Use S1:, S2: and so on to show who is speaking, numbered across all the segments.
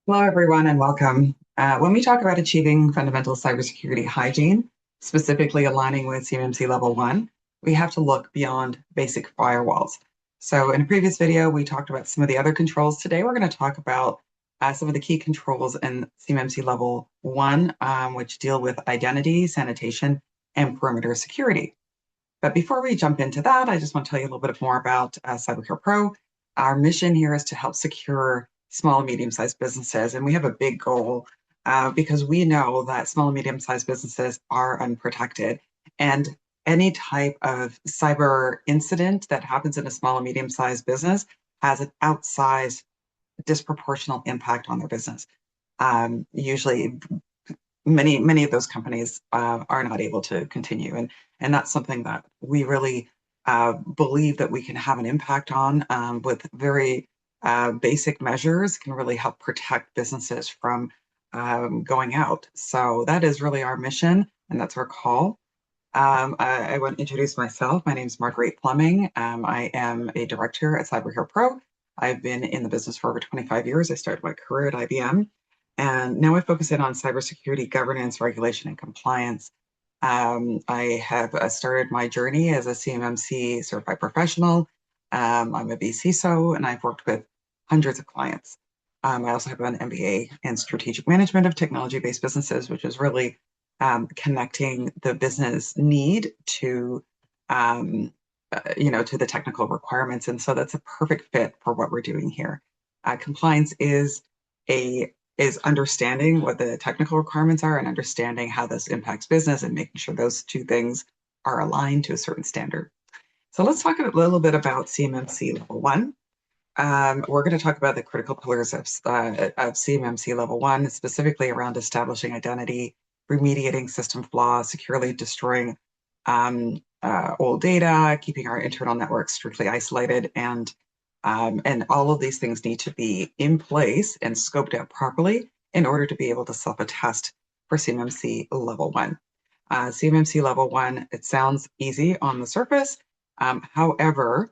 S1: Hello, everyone, and welcome. When we talk about achieving fundamental cybersecurity hygiene, specifically aligning with CMMC Level 1, we have to look beyond basic firewalls. So in a previous video, we talked about some of the other controls. Today, we're going to talk about some of the key controls in CMMC Level 1, which deal with identity, sanitation, and perimeter security. But before we jump into that, I just want to tell you a little bit more about CyberCare Pro. Our mission here is to help secure small and medium-sized businesses, and we have a big goal because we know that small and medium-sized businesses are unprotected, and any type of cyber incident that happens in a small and medium-sized business has an outsized, disproportional impact on their business. Usually, many of those companies are not able to continue, and that's something that we really believe that we can have an impact on with very basic measures can really help protect businesses from going out. So that is really our mission, and that's our call. I want to introduce myself. My name is Marguerite Fleming. I am a director at CyberCare Pro. I've been in the business for over 25 years. I started my career at IBM, and now I focus in on cybersecurity governance, regulation, and compliance. I have started my journey as a CMMC certified professional. I'm a BCISO, and I've worked with hundreds of clients. I also have an MBA in strategic management of technology-based businesses, which is really connecting the business need to, to the technical requirements. And so that's a perfect fit for what we're doing here. Compliance is understanding what the technical requirements are and understanding how this impacts business and making sure those two things are aligned to a certain standard. So let's talk a little bit about CMMC Level 1. We're going to talk about the critical pillars of CMMC Level 1, specifically around establishing identity, remediating system flaws, securely destroying old data, keeping our internal networks strictly isolated, and all of these things need to be in place and scoped out properly in order to be able to self-attest for CMMC Level 1. CMMC Level 1, it sounds easy on the surface. However,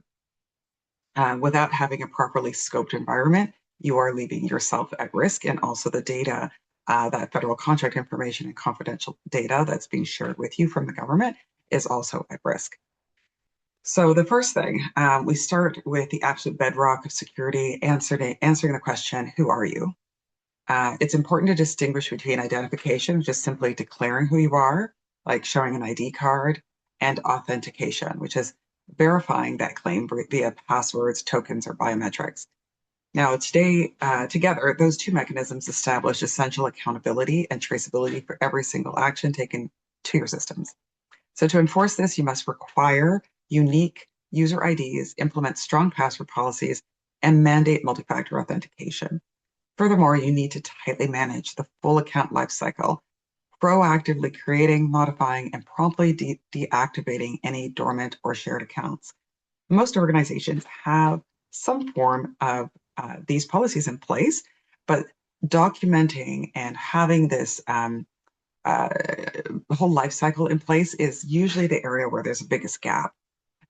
S1: without having a properly scoped environment, you are leaving yourself at risk, and also the data, that federal contract information and confidential data that's being shared with you from the government is also at risk. So the first thing, we start with the absolute bedrock of security, answering the question, who are you? It's important to distinguish between identification, just simply declaring who you are, like showing an ID card, and authentication, which is verifying that claim via passwords, tokens, or biometrics. Now, today, together, those two mechanisms establish essential accountability and traceability for every single action taken to your systems. So to enforce this, you must require unique user IDs, implement strong password policies, and mandate multi-factor authentication. Furthermore, you need to tightly manage the full account lifecycle, proactively creating, modifying, and promptly deactivating any dormant or shared accounts. Most organizations have some form of these policies in place, but documenting and having this whole life cycle in place is usually the area where there's the biggest gap.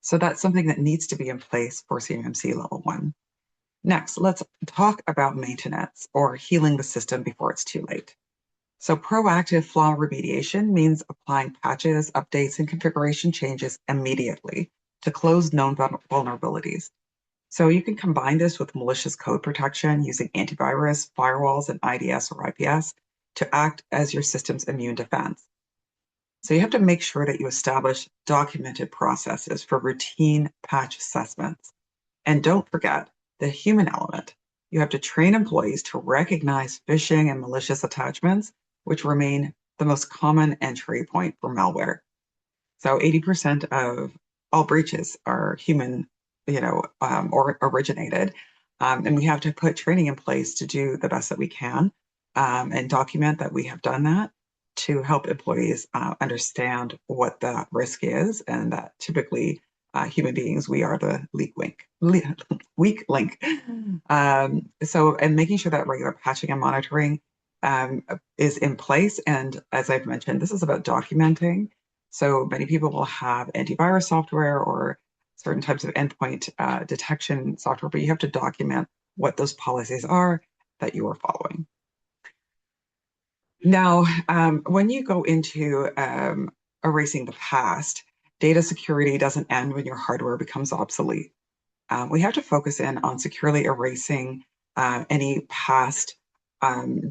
S1: So that's something that needs to be in place for CMMC Level 1. Next, let's talk about maintenance or healing the system before it's too late. So proactive flaw remediation means applying patches, updates, and configuration changes immediately to close known vulnerabilities. So you can combine this with malicious code protection using antivirus, firewalls, and IDS or IPS to act as your system's immune defense. So you have to make sure that you establish documented processes for routine patch assessments. And don't forget the human element. You have to train employees to recognize phishing and malicious attachments, which remain the most common entry point for malware. So 80% of all breaches are human, or originated. And we have to put training in place to do the best that we can and document that we have done that to help employees understand what the risk is, and that typically human beings, we are the weak link. And making sure that regular patching and monitoring is in place. And as I've mentioned, this is about documenting. So many people will have antivirus software or certain types of endpoint detection software, but you have to document what those policies are that you are following. Now, when you go into erasing the past, data security doesn't end when your hardware becomes obsolete. We have to focus in on securely erasing any past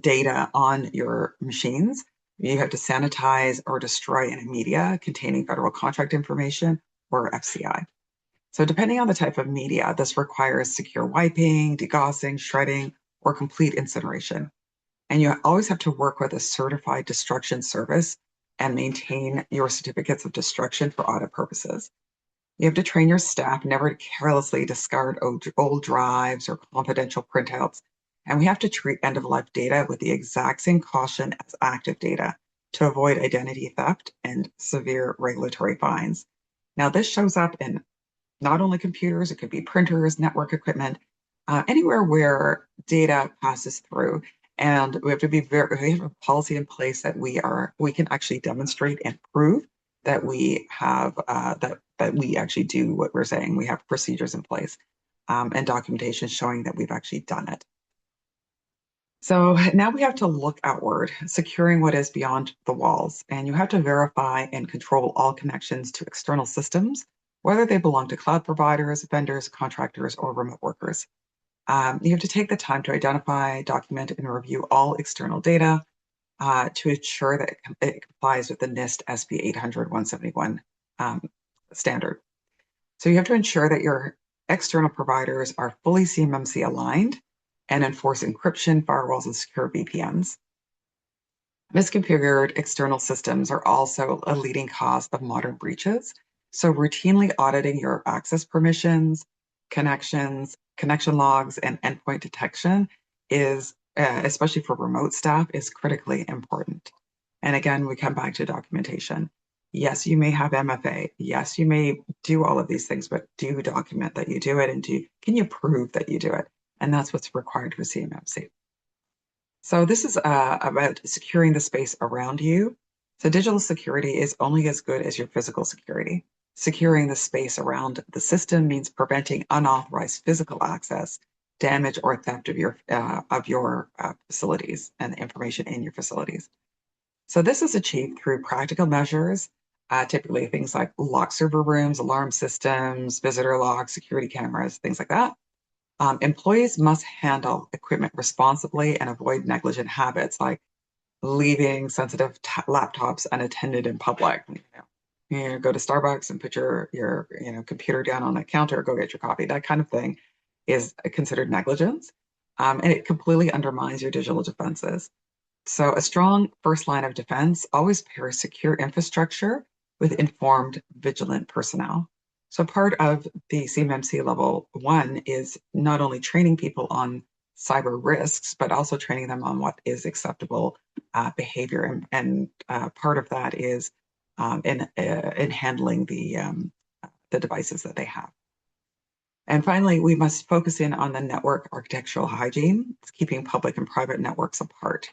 S1: data on your machines. You have to sanitize or destroy any media containing federal contract information or FCI. So depending on the type of media, this requires secure wiping, degaussing, shredding, or complete incineration. And you always have to work with a certified destruction service and maintain your certificates of destruction for audit purposes. You have to train your staff never to carelessly discard old drives or confidential printouts. And we have to treat end of life data with the exact same caution as active data to avoid identity theft and severe regulatory fines. Now, this shows up in not only computers, it could be printers, network equipment, anywhere where data passes through. And we have to be we have a policy in place that we can actually demonstrate and prove that we have that we actually do what we're saying. We have procedures in place and documentation showing that we've actually done it. So now we have to look outward, securing what is beyond the walls. And you have to verify and control all connections to external systems, whether they belong to cloud providers, vendors, contractors, or remote workers. You have to take the time to identify, document, and review all external data to ensure that it complies with the NIST SP 800-171 standard. So you have to ensure that your external providers are fully CMMC aligned and enforce encryption, firewalls, and secure VPNs. Misconfigured external systems are also a leading cause of modern breaches. So routinely auditing your access permissions, connections, connection logs, and endpoint detection is, especially for remote staff, is critically important. And again, we come back to documentation. Yes, you may have MFA. Yes, you may do all of these things, but do document that you do it, and can you prove that you do it? And that's what's required for CMMC. So this is about securing the space around you. So digital security is only as good as your physical security. Securing the space around the system means preventing unauthorized physical access, damage, or theft of your facilities and the information in your facilities. So this is achieved through practical measures, typically things like lock server rooms, alarm systems, visitor logs, security cameras, things like that. Employees must handle equipment responsibly and avoid negligent habits like leaving sensitive laptops unattended in public. Go to Starbucks and put your computer down on a counter, go get your coffee. That kind of thing is considered negligence, and it completely undermines your digital defenses. So a strong first line of defense always pairs secure infrastructure with informed, vigilant personnel. So part of the CMMC level 1 is not only training people on cyber risks, but also training them on what is acceptable behavior. And part of that is in handling the devices that they have. And finally, we must focus in on the network architectural hygiene, keeping public and private networks apart.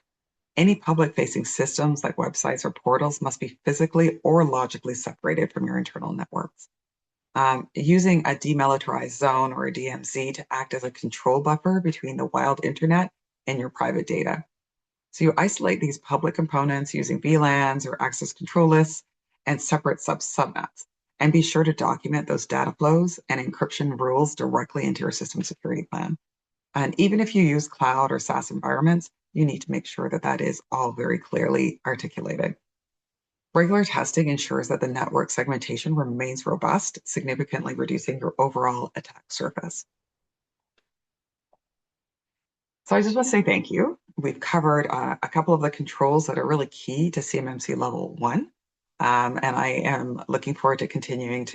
S1: Any public-facing systems like websites or portals must be physically or logically separated from your internal networks. Using a demilitarized zone or a DMZ to act as a control buffer between the wild internet and your private data. So you isolate these public components using VLANs or access control lists and separate subnets. And be sure to document those data flows and encryption rules directly into your system security plan. And even if you use cloud or SaaS environments, you need to make sure that that is all very clearly articulated. Regular testing ensures that the network segmentation remains robust, significantly reducing your overall attack surface. So I just want to say thank you. We've covered a couple of the controls that are really key to CMMC level 1. And I am looking forward to continuing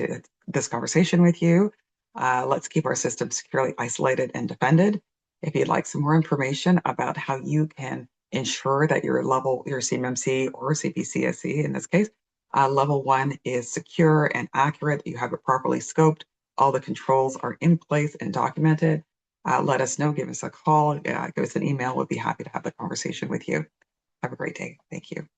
S1: this conversation with you. Let's keep our system securely isolated and defended. If you'd like some more information about how you can ensure that your CMMC or CPCSC in this case, level 1 is secure and accurate, you have it properly scoped, all the controls are in place and documented, let us know, give us a call, give us an email. We'll be happy to have the conversation with you. Have a great day. Thank you.